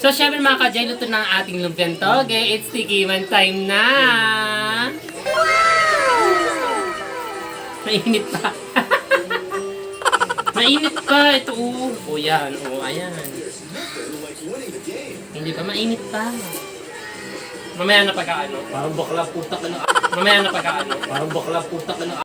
So, syempre mga ka-Jay, luto ng ating lumpiang toge. It's tikiman time na! Mainit pa. Mainit pa. Ito, oh. Yan. Oh, ayan. Hindi pa, mainit pa. Mamaya na pagkaano. Parang bakla putak ka na. Mamaya na pagkaano. Parang bakla putak ka na.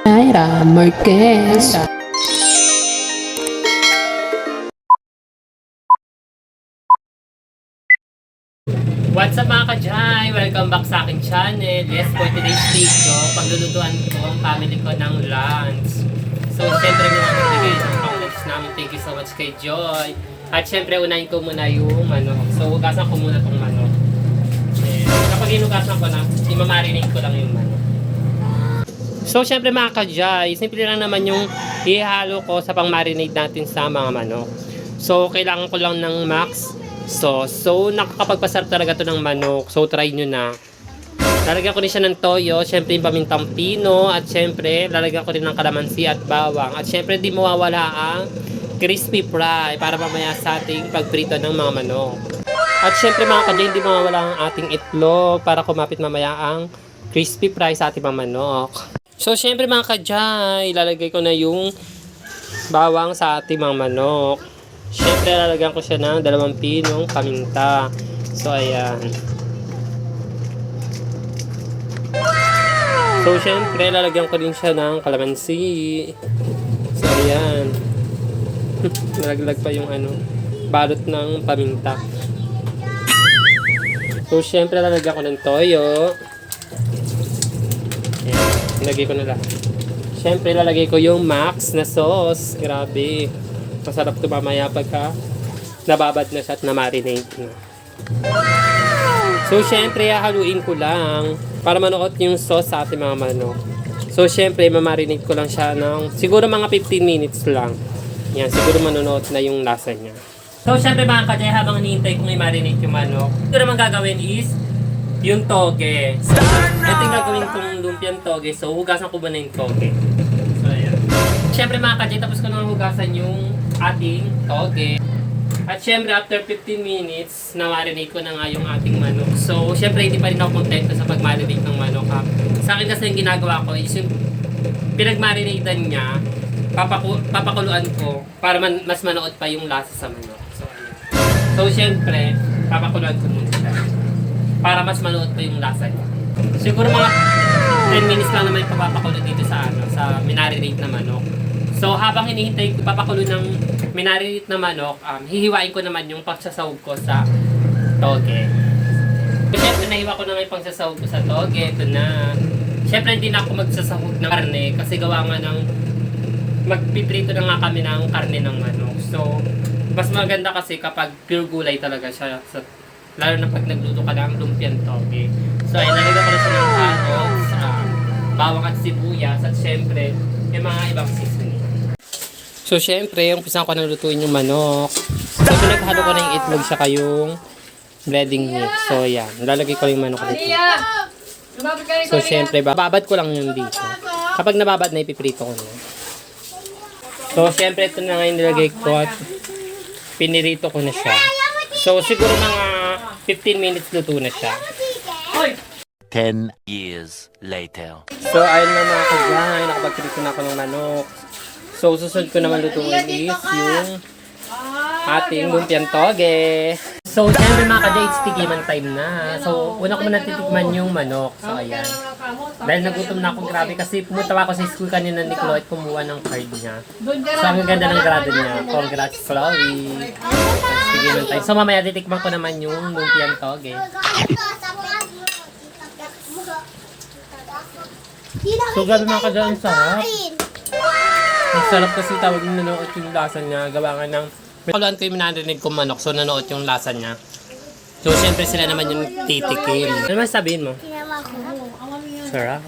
Naira Marquez. What's up mga ka-Jai? Welcome back sa aking channel. Yes, for today's video, paglulutuan ko ang family ko ng lunch. So, siyempre may mga nagbigay ng pang-lunch namin. Thank you so much kay Joy. At siyempre, unahin ko muna yung manok. So, hugasan ko muna tong manok. Kapag hinugasan ko na, imamarinate ko lang yung manok. So, syempre mga ka-Jai, simple lang naman yung ihalo ko sa pang-marinate natin sa mga manok. So, kailangan ko lang ng max sauce. So, nakakapagpasarap talaga to ng manok. So, try nyo na. Lalagyan ko rin siya ng toyo, syempre yung pamintang pino, at syempre, lalagyan ko rin ng kalamansi at bawang. At syempre, di mawawala ang crispy fry para mamaya sa ating pagprito ng mga manok. At syempre mga ka-Jai, di mawawala ang ating itlog para kumapit mamaya ang crispy fry sa ating mga manok. So, syempre mga ka-Jai, ilalagay ko na yung bawang sa ating mga manok. Syempre, lalagyan ko siya ng 2 pinong paminta. So, ayan. So, syempre, lalagyan ko din siya ng kalamansi. So, ayan. Nalaglag pa yung balot ng paminta. So, syempre, lalagyan ko ng toyo. Ayan. Nilagay ko na lang. Siyempre, lalagay ko yung max na sauce. Grabe. Masarap ito mamaya pagka nababad na siya at na-marinate na. So, siyempre, haluin ko lang para manuot yung sauce sa ating mga manok. So, siyempre, mamarinate ko lang siya ng siguro mga 15 minutes lang. Yan, siguro manunuot na yung lasa niya. So, siyempre mga ka-Jai, habang hinihintay kong i-marinate yung manok, ito naman gagawin is yung toge. So, ito yung gagawin kong lumpiang toge. So, hugasan ko ba na yung toge? So, ayan. Siyempre mga ka-Jai, tapos ko nang hugasan yung ating toge. At siyempre, after 15 minutes, na-marinate ko na nga yung ating manok. So, siyempre, hindi pa rin ako kontento sa pag-marinate ng manok. Ha? Sa akin kasi yung ginagawa ko is yung pinag-marinatean niya, papakuluan ko para mas manood pa yung lasa sa manok. So, ayan. So, siyempre, papakuluan ko muna siya para mas manood pa yung lasa niya. Siguro mga 10 minutes lang naman yung papapakulo dito sa minarinate na manok. So, habang hinihintay ko papakulo ng minarinate na manok, hihiwain ko naman yung pagsasawag ko sa toge. So, syempre, nahiwa ko na yung pagsasawag ko sa toge. Ito na. Syempre, hindi na ako magsasawag ng karne kasi gawa nga ng magpiprito na nga kami ng karne ng manok. So, mas maganda kasi kapag pure gulay talaga siya. So, lalo na pag nagluto ka ng lumpiang toge. So, ay nalagyan ko na siya ng carrots, bawang at sibuyas, at syempre, yung mga ibang seasoning. So, syempre, umpisa ko na lutuin yung manok. So, pinaghalo ko na yung itlog sa kayong breading mix. So, yan. Lalagay ko yung manok dito. So, syempre, babad ko lang yun dito. Kapag nababad na, ipiprito ko na. So, syempre, ito na nga yung nilagay ko at pinirito ko na siya. So, siguro mga 15 minutes luto na siya. 10 years later. So, ayun na mga ka-Jai, nakapagprito na ako ng manok. So, susunod ko naman lutuin is yung ating lumpiang toge. So, siyempre mga ka-Jai, it's tikiman time na. So, una ko muna titikman yung manok. So, ayan. Dahil nagutom na ako, grabe, kasi pumunta ako sa school kanina ni Chloe at kumuha ng card niya. So, ang ganda ng grado niya. Congrats, Chloe. Tikiman time. So, mamaya titikman ko naman yung lumpiang toge. So, grabe mga ka-Jai, ang sarap. Ang sarap kasi tawag yung nanoot yung lasa niya. Gawa nga ng... Kaluan ko yung minarinig kong manok, so nanoot yung lasa niya. So, siyempre sila naman yung titikim. Ano naman sabihin mo? Tinawa ko. Sarap.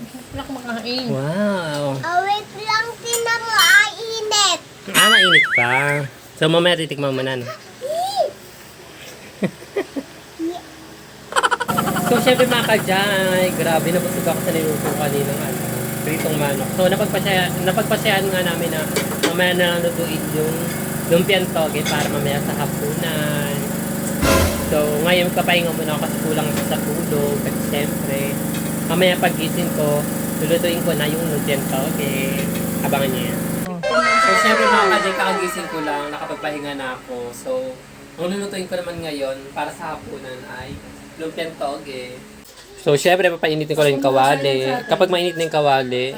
Wow. Wait lang, tinamo ay init. Mainit pa. So, mamaya titikman mo na. No? So, syempre mga kajay, grabe na busog ako sa niluto kanina ng pritong manok. So, napagpasyahan nga namin na mamaya na lang lutuin yung lumpiang toge para mamaya sa hapunan. So, ngayon magpapahinga muna ako kasi kulang ako sa tulog. Kasi syempre, mamaya pagising ko, lulutuin ko na yung lumpiang toge. Abangan niyo yan. So, syempre mga kajay, kakagising ko lang, nakapagpahinga na ako. So, ang lulutuin ko naman ngayon para sa hapunan ay lumpiang toge. So, syempre, papainitin ko rin yung kawali. Kapag mainit na yung kawali,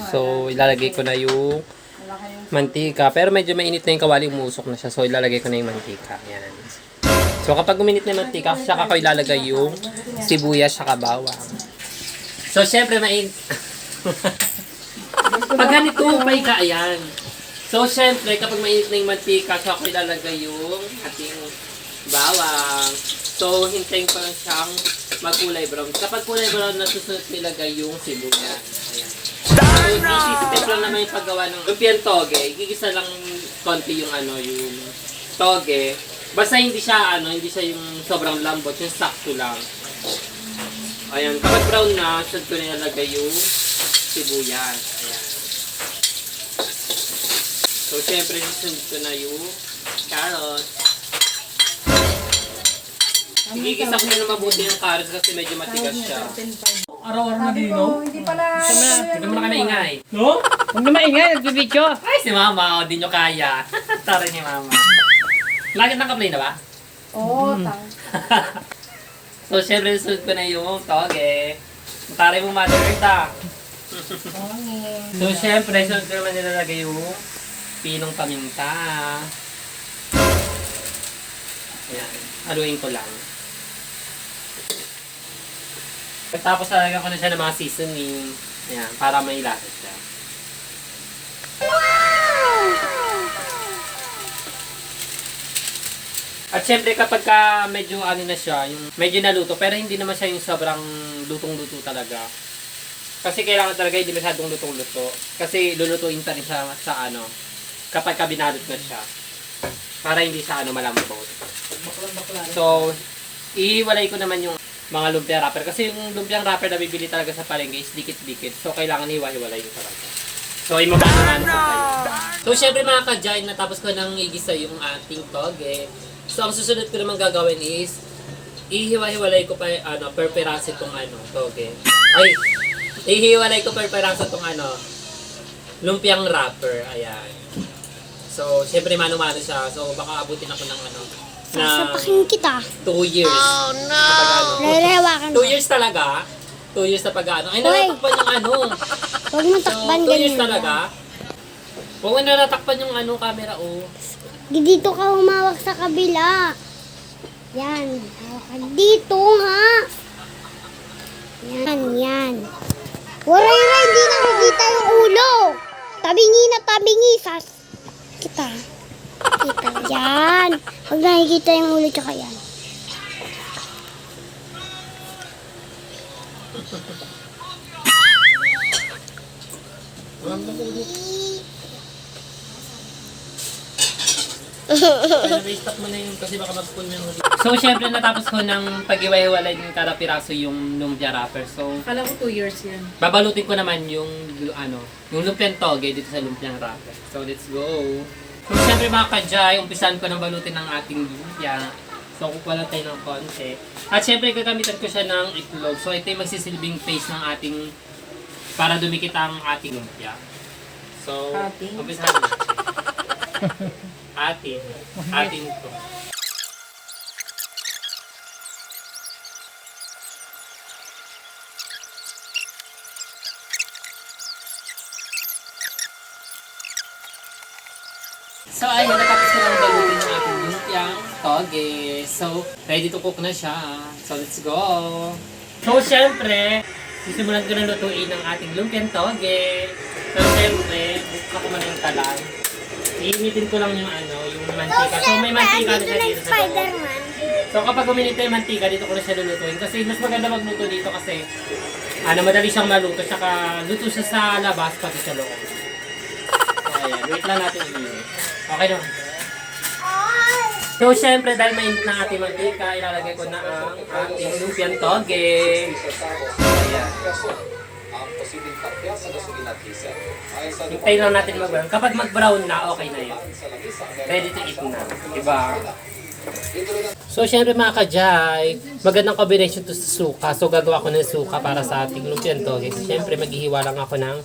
so, ilalagay ko na yung mantika. Pero medyo mainit na yung kawali, umusok na siya. So, ilalagay ko na yung mantika. Yan. So, kapag uminit na yung mantika, saka ko ilalagay yung sibuyas saka bawang. So, syempre, mainit. Pag ganito, paika, ayan. So, syempre, kapag mainit na yung mantika, saka ko ilalagay yung ating bawang. So, hintayin ko lang siyang magkulay brown. Kapag kulay brown, nasusunod nilagay yung sibuyas. Ayan. So, easy step lang naman yung paggawa ng lumpiang toge. Gigisa lang konti yung yung toge. Basta hindi siya yung sobrang lambot, yung sakto lang. Ayan, kapag brown na, sunod ko nilalagay yung sibuyas. Ayan. So, syempre, sunod ko na yung carrots. Igigisa ko na mabuti yung carrots kasi medyo matigas siya. Araw-araw na dino? Hindi pala. Hindi mo na kami ingay. No? Huwag na maingay, nagbibidyo. Ay, si Mama, di nyo kaya. Tara ni Mama. Lagi naka-play na ba? Oo, So, syempre, sunod ko na yung toge. Taray mo, Mother Earth, ah. So, syempre, sunod ko naman nilalagay yung pinong paminta. Ayan, haluin ko lang. Tapos lalagyan ko na siya ng mga seasoning. Ayan, para may lasa siya. At syempre kapag medyo na siya, yung medyo naluto, pero hindi naman siya yung sobrang lutong-luto talaga. Kasi kailangan talaga hindi masyadong lutong-luto. Kasi lulutuin pa rin siya sa kapag kabinalot na siya. Para hindi siya malambot. So, ihiwalay ko naman yung mga lumpia wrapper. Kasi yung lumpiang wrapper na bibili talaga sa palengke is dikit-dikit. So, kailangan hiwa-hiwalay yung talaga. So, imabano ko kayo. So, syempre mga kajay, natapos ko nang igisa yung ating toge. So, ang susunod ko naman gagawin is ihiwa-hiwalay ko pa per peraso itong toge. Ay, ihiwalay ko per peraso itong lumpiang wrapper. Ayan. So, syempre mano-mano siya. So, baka abutin ako ng Sasapakin kita. 2 years. Oh, no! Lalawakan 2 years talaga? 2 years na pag-ano? Ay, natatakpan yung Huwag mo takpan So, 2 years ganyan. talaga? Huwag mo natatakpan yung camera, Dito ka humawak sa kabila. Yan. Hawak ka dito nga. Yan. Waray na, hindi nakikita yung ulo. Tabingi na tabingi. Kita. Yan. Huwag nakikita yung ulo tsaka yan. Stop mo na yun kasi baka mag-pull yung huli. So, syempre natapos ko ng pag-iwa-iwalay ng kada piraso yung lumpia wrapper. So, Kala ko 2 years yan. babalutin ko naman yung lumpiang toge dito sa lumpiang wrapper. So, let's go. So, syempre mga kajay, umpisan ko ng balutin ng ating lumpia. So, kukuha lang tayo ng konti. At syempre, gagamitan ko siya ng itlog. So, ito yung magsisilbing paste ng ating para dumikit ang ating lumpia. So, umpisahan na. Atin to. So, ayun, natapos ko lang balutin ng ating lumpiang toge. So, ready to cook na siya. So, let's go! So, syempre, sisimulan ko na lutuin ng ating lumpiang toge. So, syempre, bukka ko muna yung kalan. Iinitin ko lang yung mantika. So, may mantika na siya dito sa loob. Spider-Man. So, kapag uminit na yung mantika, dito ko na siya lulutuin. Kasi mas maganda magluto dito kasi madali siyang maluto. Tsaka luto siya sa labas pati sa loob. So, ayan. Wait lang natin ulit. Okay na. So, syempre, dahil mainit na ating mantika, ilalagay ko na ang ating lumpiang toge. Ayan. Hintayin lang natin mag-brown. Kapag mag-brown na, okay na yun. Ready to eat na. Diba? So, syempre mga kajay, magandang combination to sa suka. So, gagawa ko ng suka para sa ating lumpiang toge. Syempre, maghihiwa lang ako ng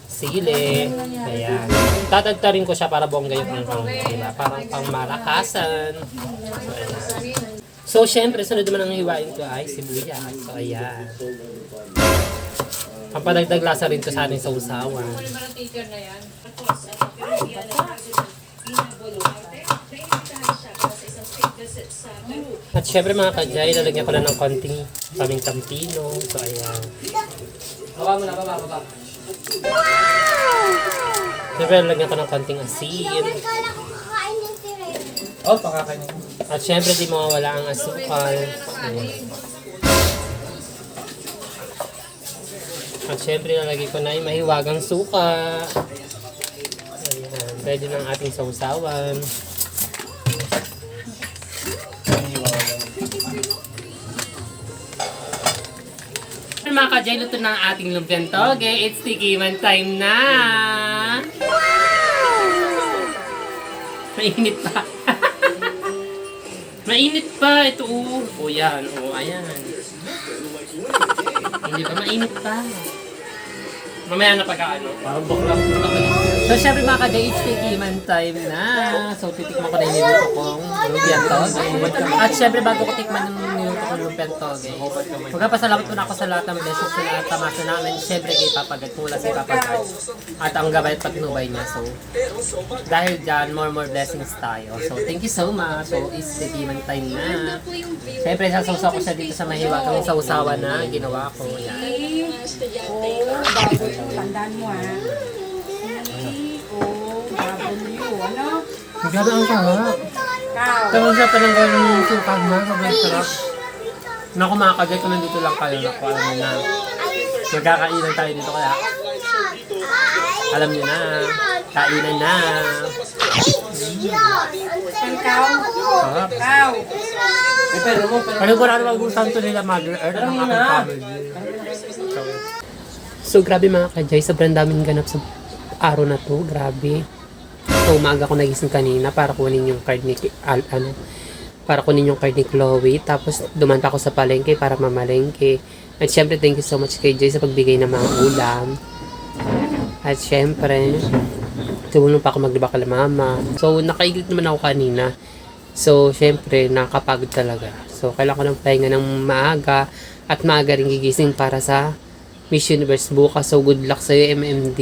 sili. Ayan. Tatagtarin ko siya para bongga yung diba? Parang pang malakasan. So, ayan. So, syempre, sunod naman ang hiwain ko ay sibuyas. So, ayan. Pampadagdag lasa rin to sa ating sausawan. At syempre mga kajay, lalagyan ko na ng konting pamintang pino. So, ayan. Baba mo na, baba. Siyempre, lalagyan ko ng konting asin. Kala ko kakain niya si Ren. Oh, pakakain mo. At syempre, di mawawala ang asukal. Ayan. At syempre, lalagay ko na yung mahiwagang suka. Ayan. Pwede ng ating sausawan. Mga kajay, luto na ang ating lumpiang toge. It's tikiman time na! Mainit pa. Mainit pa. Ito, oh. O yan. O, ayan. Hindi pa, mainit pa. Mamaya na pagkaano. Parang buklang. So, syempre mga kajay, it's tikiman time na. So, titikman ko na yung niluto kong lumpiang toge. At syempre, bago ko tikman yung niluto kong lumpiang toge, magpapasalamat muna ako sa lahat ng blessings na tamasa namin. Syempre, kay Papa God, mula sa Papa God. At ang gabay at patnubay niya. So, dahil dyan, more blessings tayo. So, thank you so much. So, it's tikiman time na. Syempre, sasawsaw ko siya dito sa mahiwagang sausawan na ginawa ko. Yan. Tandaan mo ha. C-O-W, ano? Grabe ang sarap. Cow. Tawag siya pa ng gawin sukag na. Sobrang sarap. Naku mga kagay, kung nandito lang kayo, naku, alam nyo na. Magkakainan tayo dito kaya. Alam nyo na. Kainan na. Ang cow. Sarap. Cow. Ano ko na mag-usang to nila Mother Earth ng aking family. So grabe mga kajay, sobrang daming ganap sa araw na to, grabe. So umaga ko nagising kanina para kunin yung card ni para kunin yung card ni Chloe, tapos duman pa ako sa palengke para mamalengke. At syempre thank you so much kay Jay sa pagbigay ng mga ulam. At syempre tumulong pa ako maglaba kay mama. So nakaiglit naman ako kanina. So syempre nakakapagod talaga. So kailangan ko ng pahinga ng maaga at maaga rin gigising para sa Miss Universe bukas. So good luck sa'yo MMD.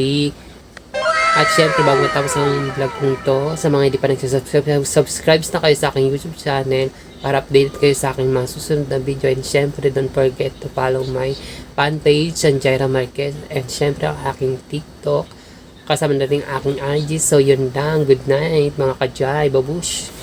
At syempre bago matapos ang vlog kong to, sa mga hindi pa nagsasubscribe na kayo sa aking YouTube channel para updated kayo sa aking mga susunod na video. And syempre don't forget to follow my fan page, Sanjaira Marquez. And syempre ang aking TikTok, kasama na rin aking IG. So yun lang, good night mga kajay, babush.